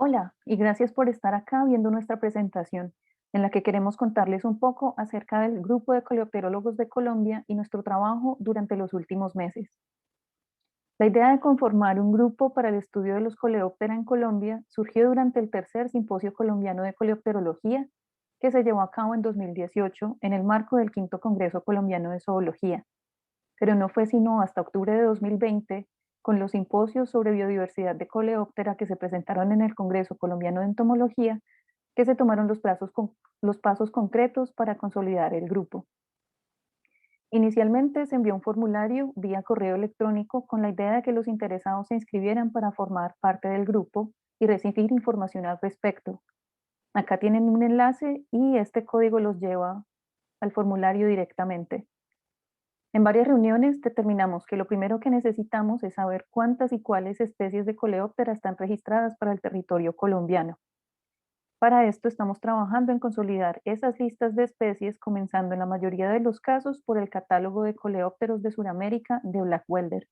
Hola, y gracias por estar acá viendo nuestra presentación, en la que queremos contarles un poco acerca del grupo de coleopterólogos de Colombia y nuestro trabajo durante los últimos meses. La idea de conformar un grupo para el estudio de los coleóptera en Colombia surgió durante el tercer Simposio Colombiano de Coleopterología, que se llevó a cabo en 2018 en el marco del quinto Congreso Colombiano de Zoología, pero no fue sino hasta octubre de 2020, con los simposios sobre biodiversidad de coleóptera que se presentaron en el Congreso Colombiano de Entomología, que se tomaron los pasos concretos para consolidar el grupo. Inicialmente se envió un formulario vía correo electrónico con la idea de que los interesados se inscribieran para formar parte del grupo y recibir información al respecto. Acá tienen un enlace y este código los lleva al formulario directamente. En varias reuniones determinamos que lo primero que necesitamos es saber cuántas y cuáles especies de coleóptera están registradas para el territorio colombiano. Para esto estamos trabajando en consolidar esas listas de especies, comenzando en la mayoría de los casos por el catálogo de coleópteros de Sudamérica de Blackwelder.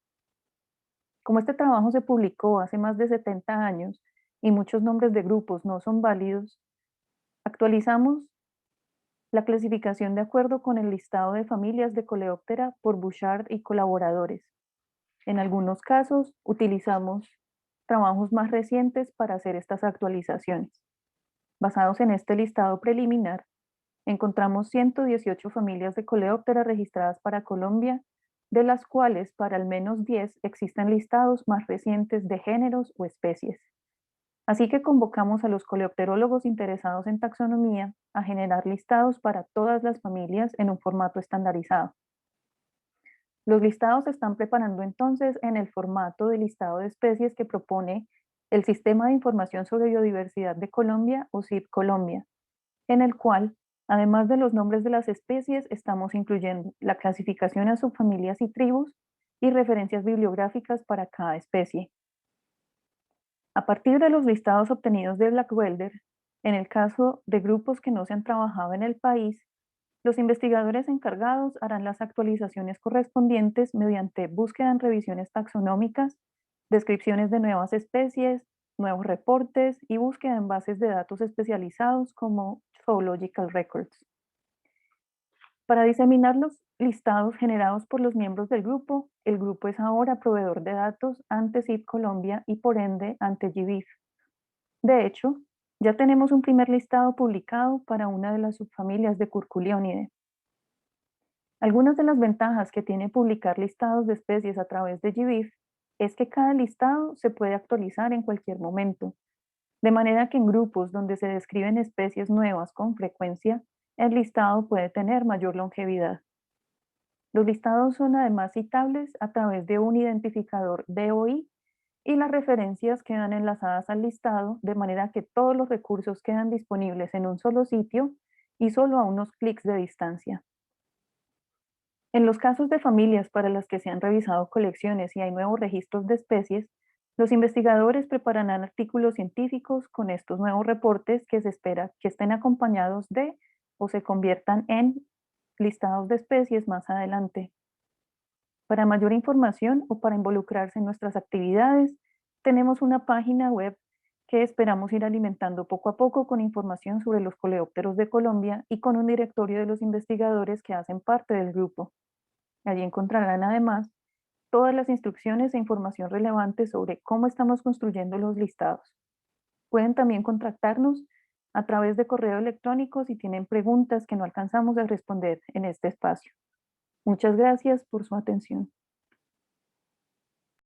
Como este trabajo se publicó hace más de 70 años y muchos nombres de grupos no son válidos, actualizamos la clasificación de acuerdo con el listado de familias de coleóptera por Bouchard y colaboradores. En algunos casos utilizamos trabajos más recientes para hacer estas actualizaciones. Basados en este listado preliminar, encontramos 118 familias de coleóptera registradas para Colombia, de las cuales para al menos 10 existen listados más recientes de géneros o especies. Así que convocamos a los coleopterólogos interesados en taxonomía a generar listados para todas las familias en un formato estandarizado. Los listados se están preparando entonces en el formato de listado de especies que propone el Sistema de Información sobre Biodiversidad de Colombia o SIB Colombia, en el cual, además de los nombres de las especies, estamos incluyendo la clasificación a subfamilias y tribus y referencias bibliográficas para cada especie. A partir de los listados obtenidos de Blackwelder, en el caso de grupos que no se han trabajado en el país, los investigadores encargados harán las actualizaciones correspondientes mediante búsqueda en revisiones taxonómicas, descripciones de nuevas especies, nuevos reportes y búsqueda en bases de datos especializados como Zoological Records. Para diseminar los listados generados por los miembros del grupo, el grupo es ahora proveedor de datos ante CIP Colombia y por ende ante GBIF. De hecho, ya tenemos un primer listado publicado para una de las subfamilias de Curculionidae. Algunas de las ventajas que tiene publicar listados de especies a través de GBIF es que cada listado se puede actualizar en cualquier momento, de manera que en grupos donde se describen especies nuevas con frecuencia, el listado puede tener mayor longevidad. Los listados son además citables a través de un identificador DOI y las referencias quedan enlazadas al listado, de manera que todos los recursos quedan disponibles en un solo sitio y solo a unos clics de distancia. En los casos de familias para las que se han revisado colecciones y hay nuevos registros de especies, los investigadores prepararán artículos científicos con estos nuevos reportes que se espera que estén acompañados de o se conviertan en listados de especies más adelante. Para mayor información o para involucrarse en nuestras actividades, tenemos una página web que esperamos ir alimentando poco a poco con información sobre los coleópteros de Colombia y con un directorio de los investigadores que hacen parte del grupo. Allí encontrarán además todas las instrucciones e información relevante sobre cómo estamos construyendo los listados. Pueden también contactarnos a través de correo electrónico si tienen preguntas que no alcanzamos a responder en este espacio. Muchas gracias por su atención.